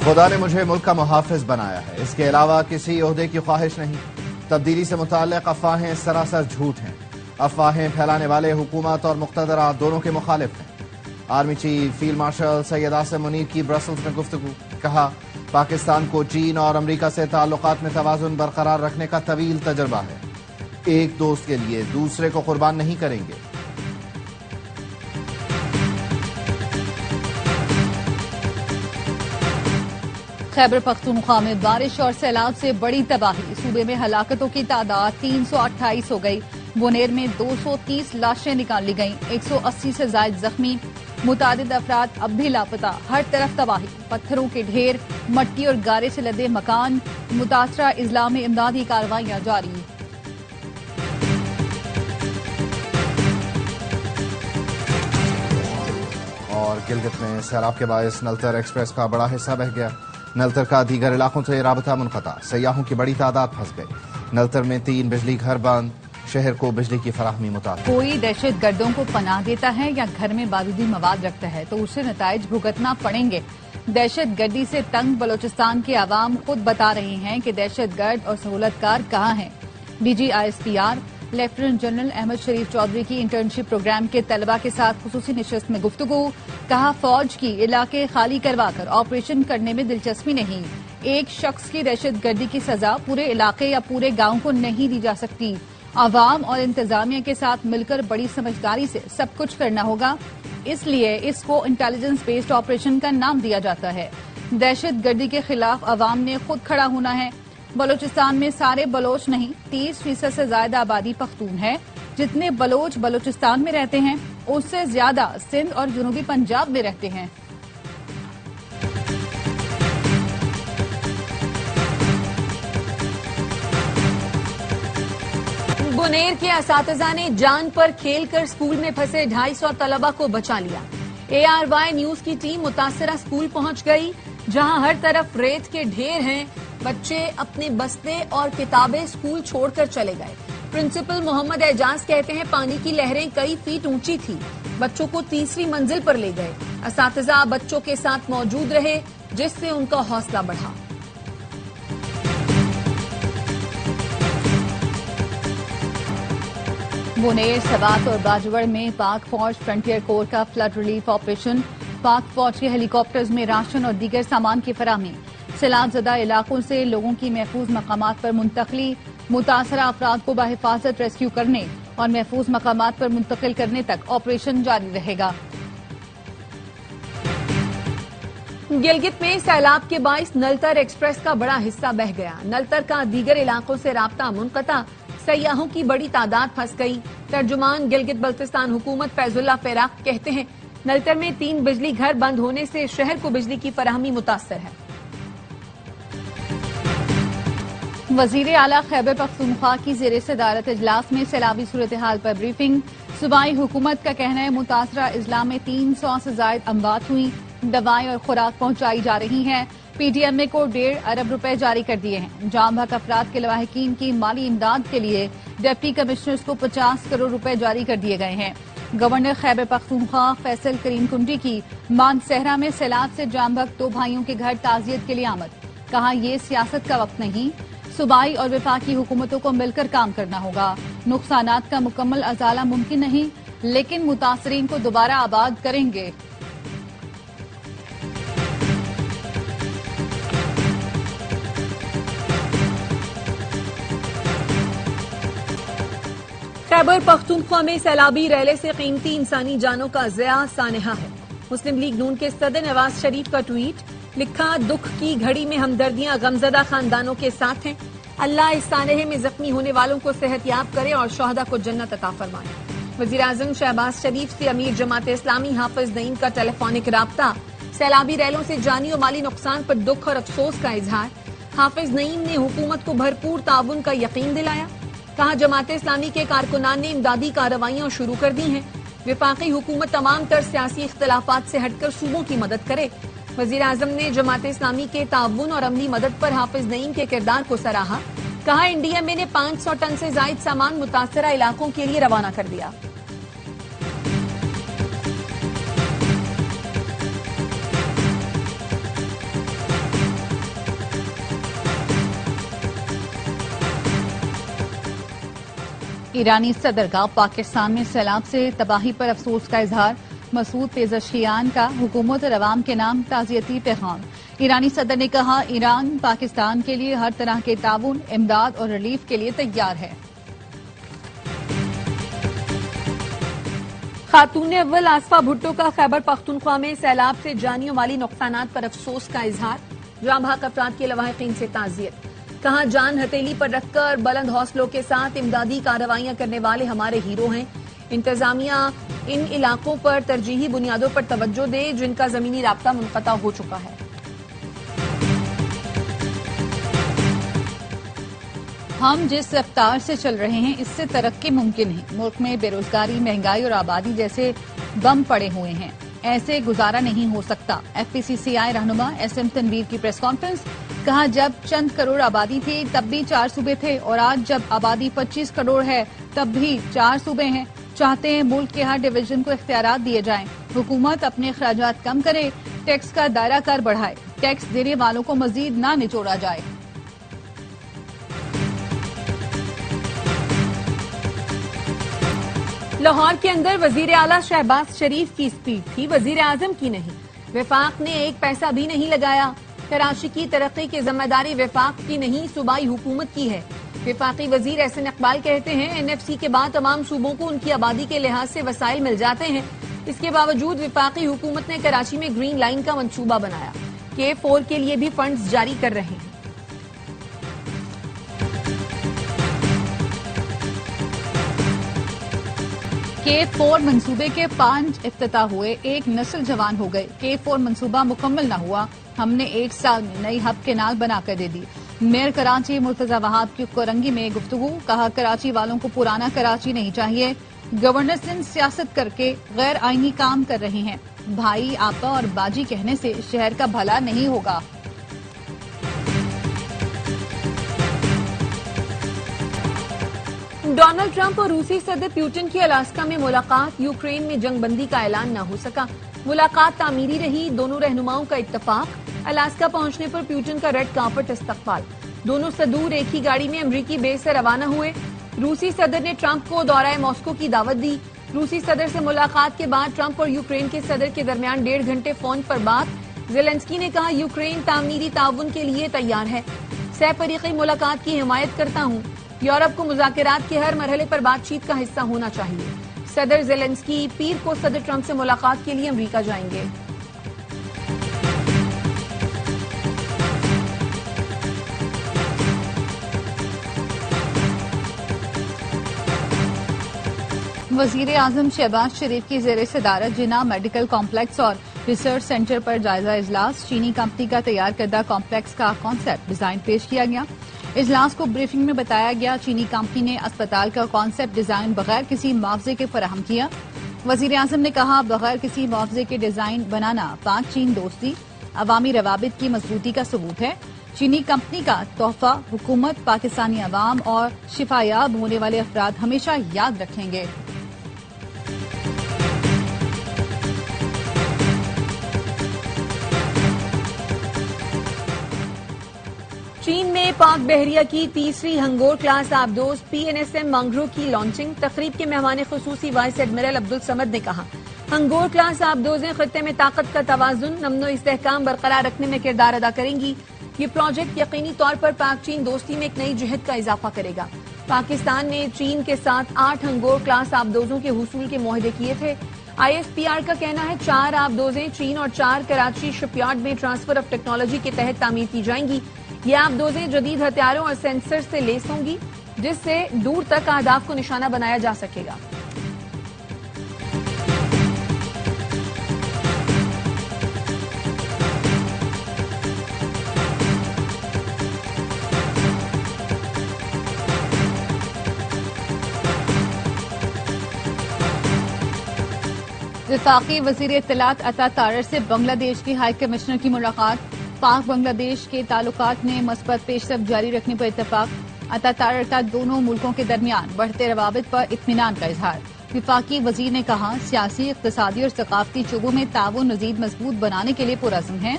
خدا نے مجھے ملک کا محافظ بنایا ہے، اس کے علاوہ کسی عہدے کی خواہش نہیں۔ تبدیلی سے متعلق افواہیں سراسر جھوٹ ہیں۔ افواہیں پھیلانے والے حکومت اور مقتدرہ دونوں کے مخالف ہیں۔ Army chief field marshal Syed Asim Munir کی برسلز میں گفتگو، کہا پاکستان کو چین اور امریکہ سے تعلقات میں توازن برقرار رکھنے کا طویل تجربہ ہے، ایک دوست کے لیے دوسرے کو قربان نہیں کریں گے۔ خیبر پختونخوا میں بارش اور سیلاب سے بڑی تباہی، صوبے میں ہلاکتوں کی تعداد 328 ہو گئی۔ بونیر میں 230 لاشیں نکالی گئیں، 180 سے زائد زخمی، متعدد افراد اب بھی لاپتہ، ہر طرف تباہی، پتھروں کے ڈھیر، مٹی اور گارے سے لدے مکان، متاثرہ اضلاع میں امدادی کارروائیاں جاری۔ اور گلگت میں سیلاب کے باعث نلتر ایکسپریس کا بڑا حصہ بہہ گیا۔ نلتر کا دیگر علاقوں سے رابطہ منقطع، سیاحوں کی بڑی تعداد پھنس گئی۔ نلتر میں 3 بجلی گھر بند، شہر کو بجلی کی فراہمی متاثر۔ کوئی دہشت گردوں کو پناہ دیتا ہے یا گھر میں بارودی مواد رکھتا ہے تو اسے نتائج بھگتنا پڑیں گے۔ دہشت گردی سے تنگ بلوچستان کے عوام خود بتا رہے ہیں کہ دہشت گرد اور سہولت کار کہاں ہیں۔ D G I S P R lieutenant general Ahmed Sharif Chaudhry کی انٹرنشپ پروگرام کے طلبہ کے ساتھ خصوصی نشست میں گفتگو، کہا فوج کی علاقے خالی کروا کر آپریشن کرنے میں دلچسپی نہیں۔ ایک شخص کی دہشت گردی کی سزا پورے علاقے یا پورے گاؤں کو نہیں دی جا سکتی۔ عوام اور انتظامیہ کے ساتھ مل کر بڑی سمجھداری سے سب کچھ کرنا ہوگا، اس لیے اس کو انٹیلیجنس بیسڈ آپریشن کا نام دیا جاتا ہے۔ دہشت گردی کے خلاف عوام نے خود کھڑا ہونا ہے۔ بلوچستان میں سارے بلوچ نہیں، 30% سے زائد آبادی پختون ہے۔ جتنے بلوچ بلوچستان میں رہتے ہیں اس سے زیادہ سندھ اور جنوبی پنجاب میں رہتے ہیں۔ بونیر کے اساتذہ نے جان پر کھیل کر اسکول میں پھنسے 250 طلبہ کو بچا لیا۔ اے آر وائی نیوز کی ٹیم متاثرہ اسکول پہنچ گئی، جہاں ہر طرف ریت کے ڈھیر ہیں۔ بچے اپنے بستے اور کتابیں اسکول چھوڑ کر چلے گئے۔ پرنسپل محمد اعجاز کہتے ہیں پانی کی لہریں کئی فیٹ اونچی تھی، بچوں کو تیسری منزل پر لے گئے۔ اساتذہ بچوں کے ساتھ موجود رہے جس سے ان کا حوصلہ بڑھا۔ بونیر، سوات اور باجوڑ میں پاک فوج فرنٹیئر کور کا فلڈ ریلیف آپریشن، پاک فوج کے ہیلی کاپٹرز میں راشن اور دیگر سامان کی فراہمی، سیلاب زدہ علاقوں سے لوگوں کی محفوظ مقامات پر منتقلی، متاثرہ افراد کو بحفاظت ریسکیو کرنے اور محفوظ مقامات پر منتقل کرنے تک آپریشن جاری رہے گا۔ گلگت میں سیلاب کے باعث نلتر ایکسپریس کا بڑا حصہ بہہ گیا۔ نلتر کا دیگر علاقوں سے رابطہ منقطع، سیاحوں کی بڑی تعداد پھنس گئی۔ ترجمان گلگت بلتستان حکومت فیض اللہ فیراق کہتے ہیں نلتر میں 3 بجلی گھر بند ہونے سے شہر کو بجلی کی فراہمی متاثر ہے۔ وزیر اعلیٰ خیبر پختونخوا کی زیر صدارت اجلاس میں سیلابی صورتحال پر بریفنگ، صوبائی حکومت کا کہنا ہے متاثرہ اضلاع میں 300 سے زائد اموات ہوئی، دوائیں اور خوراک پہنچائی جا رہی ہیں۔ پی ڈی ایم اے کو 1.5 ارب روپے جاری کر دیے ہیں۔ جام بحق افراد کے لواحقین کی مالی امداد کے لیے ڈپٹی کمشنرز کو 50 کروڑ روپے جاری کر دیے گئے ہیں۔ گورنر خیبر پختونخوا فیصل کریم کنڈی کی مانسہرہ میں سیلاب سے جام بحق 2 بھائیوں کے گھر تعزیت کے لیے آمد، کہا یہ سیاست کا وقت نہیں، صوبائی اور وفاقی حکومتوں کو مل کر کام کرنا ہوگا۔ نقصانات کا مکمل ازالہ ممکن نہیں لیکن متاثرین کو دوبارہ آباد کریں گے۔ خیبر پختونخوا میں سیلابی ریلے سے قیمتی انسانی جانوں کا ضیاع سانحہ ہے۔ مسلم لیگ نون کے صدر نواز شریف کا ٹویٹ، لکھا دکھ کی گھڑی میں ہمدردیاں غمزدہ خاندانوں کے ساتھ ہیں، اللہ اس سانحے میں زخمی ہونے والوں کو صحت یاب کرے اور شہداء کو جنت عطا فرمائے۔ وزیراعظم شہباز شریف سے امیر جماعت اسلامی حافظ نعیم کا ٹیلی فونک رابطہ، سیلابی ریلوں سے جانی اور مالی نقصان پر دکھ اور افسوس کا اظہار۔ حافظ نعیم نے حکومت کو بھرپور تعاون کا یقین دلایا، کہا جماعت اسلامی کے کارکنان نے امدادی کارروائیاں شروع کر دی ہیں، وفاقی حکومت تمام تر سیاسی اختلافات سے ہٹ کر صوبوں کی مدد کرے۔ وزیراعظم نے جماعت اسلامی کے تعاون اور عملی مدد پر حافظ نعیم کے کردار کو سراہا، کہا این ڈی ایم اے نے 500 ٹن سے زائد سامان متاثرہ علاقوں کے لیے روانہ کر دیا۔ ایرانی صدر کا پاکستان میں سیلاب سے تباہی پر افسوس کا اظہار، مسعود پیزشکیان کا حکومت اور عوام کے نام تعزیتی پیغام۔ ایرانی صدر نے کہا ایران پاکستان کے لیے ہر طرح کے تعاون، امداد اور ریلیف کے لیے تیار ہے۔ خاتون اول آصفہ بھٹو کا خیبر پختونخوا میں سیلاب سے جانی و مالی نقصانات پر افسوس کا اظہار، جاں بحق افراد کے لواحقین سے تعزیت۔ کہا جان ہتھیلی پر رکھ کر بلند حوصلوں کے ساتھ امدادی کارروائیاں کرنے والے ہمارے ہیرو ہیں۔ انتظامیہ ان علاقوں پر ترجیحی بنیادوں پر توجہ دے جن کا زمینی رابطہ منقطع ہو چکا ہے۔ ہم جس رفتار سے چل رہے ہیں اس سے ترقی ممکن ہے۔ ملک میں بے روزگاری، مہنگائی اور آبادی جیسے بم پڑے ہوئے ہیں، ایسے گزارا نہیں ہو سکتا۔ ایف پی سی سی آئی رہنما ایس ایم تنویر کی پریس کانفرنس، کہا جب چند کروڑ آبادی تھی تب بھی 4 صوبے تھے اور آج جب آبادی 25 کروڑ ہے تب بھی 4 صوبے ہیں۔ چاہتے ہیں ملک کے ہر ڈویژن کو اختیارات دیے جائیں، حکومت اپنے اخراجات کم کرے، ٹیکس کا دائرہ کار بڑھائے، ٹیکس دینے والوں کو مزید نہ نچوڑا جائے۔ لاہور کے اندر وزیر اعلیٰ شہباز شریف کی اسپیچ تھی، وزیر اعظم کی نہیں۔ وفاق نے ایک پیسہ بھی نہیں لگایا۔ کراچی کی ترقی کی ذمہ داری وفاق کی نہیں، صوبائی حکومت کی ہے۔ وفاقی وزیر احسن اقبال کہتے ہیں این ایف سی کے بعد تمام صوبوں کو ان کی آبادی کے لحاظ سے وسائل مل جاتے ہیں، اس کے باوجود وفاقی حکومت نے کراچی میں گرین لائن کا منصوبہ بنایا، K4 کے لیے بھی فنڈز جاری کر رہے ہیں۔ K4 منصوبے کے 5 افتتاح ہوئے، ایک نسل جوان ہو گئے۔ K4 منصوبہ مکمل نہ ہوا، ہم نے 1 سال میں نئی ہب کینال بنا کر دے دی۔ میئر کراچی مرتضی وہاب کی کورنگی میں گفتگو، کہا کراچی والوں کو پرانا کراچی نہیں چاہیے، گورنر سندھ سیاست کر کے غیر آئینی کام کر رہے ہیں، بھائی آپا اور باجی کہنے سے شہر کا بھلا نہیں ہوگا۔ ڈونلڈ ٹرمپ اور روسی صدر پیوٹن کی الاسکا میں ملاقات، یوکرین میں جنگ بندی کا اعلان نہ ہو سکا، ملاقات تعمیری رہی، دونوں رہنماؤں کا اتفاق، الاسکا پہنچنے پر پیوٹن کا ریڈ کارپٹ استقبال، دونوں صدور ایک ہی گاڑی میں امریکی بیس سے روانہ ہوئے، روسی صدر نے ٹرمپ کو دورہ ماسکو کی دعوت دی، روسی صدر سے ملاقات کے بعد ٹرمپ اور یوکرین کے صدر کے درمیان 1.5 گھنٹے فون پر بات، زیلنسکی نے کہا یوکرین تعمیری تعاون کے لیے تیار ہے، سہ فریقی ملاقات کی حمایت کرتا ہوں، یورپ کو مذاکرات کے ہر مرحلے پر بات چیت کا حصہ ہونا چاہیے، صدر زیلنسکی پیر کو صدر ٹرمپ سے ملاقات کے لیے امریکہ جائیں گے۔ وزیر اعظم شہباز شریف کی زیر صدارت جناح میڈیکل کمپلیکس اور ریسرچ سینٹر پر جائزہ اجلاس، چینی کمپنی کا تیار کردہ کمپلیکس کا کانسیپٹ ڈیزائن پیش کیا گیا۔ اجلاس کو بریفنگ میں بتایا گیا چینی کمپنی نے اسپتال کا کانسیپٹ ڈیزائن بغیر کسی معاوضے کے فراہم کیا۔ وزیر اعظم نے کہا بغیر کسی معاوضے کے ڈیزائن بنانا پاک چین دوستی، عوامی روابط کی مضبوطی کا ثبوت ہے۔ چینی کمپنی کا تحفہ حکومت، پاکستانی عوام اور شفایاب ہونے والے افراد ہمیشہ یاد رکھیں گے۔ چین میں پاک بحریہ کی تیسری ہنگور کلاس آبدوز PNSM مانگرو کی لانچنگ، تقریب کے مہمان خصوصی وائس ایڈمرل عبدالصمد نے کہا ہنگور کلاس آبدوزیں خطے میں طاقت کا توازن، امن و استحکام برقرار رکھنے میں کردار ادا کریں گی۔ یہ پروجیکٹ یقینی طور پر پاک چین دوستی میں ایک نئی جہت کا اضافہ کرے گا۔ پاکستان نے چین کے ساتھ 8 ہنگور کلاس آبدوزوں کے حصول کے معاہدے کیے تھے۔ ISPR کا کہنا ہے 4 آبدوزیں چین اور 4 کراچی شپ یارڈ میں ٹرانسفر آف ٹیکنالوجی کے تحت تعمیر کی جائیں گی۔ یہ آبدوزیں جدید ہتھیاروں اور سینسر سے لیس ہوں گی جس سے دور تک اہداف کو نشانہ بنایا جا سکے گا۔ وفاقی وزیر اطلاعات عطا طاہر سے بنگلہ دیش کی ہائی کمشنر کی ملاقات، پاک بنگلہ دیش کے تعلقات میں مثبت پیش رفت جاری رکھنے پر اتفاق، عطا طاہر کا دونوں ملکوں کے درمیان بڑھتے روابط پر اطمینان کا اظہار۔ وفاقی وزیر نے کہا سیاسی، اقتصادی اور ثقافتی شعبوں میں تعاون مزید مضبوط بنانے کے لیے پرعزم ہیں۔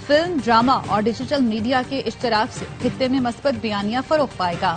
فلم، ڈرامہ اور ڈیجیٹل میڈیا کے اشتراک سے خطے میں مثبت بیانیہ فروغ پائے گا۔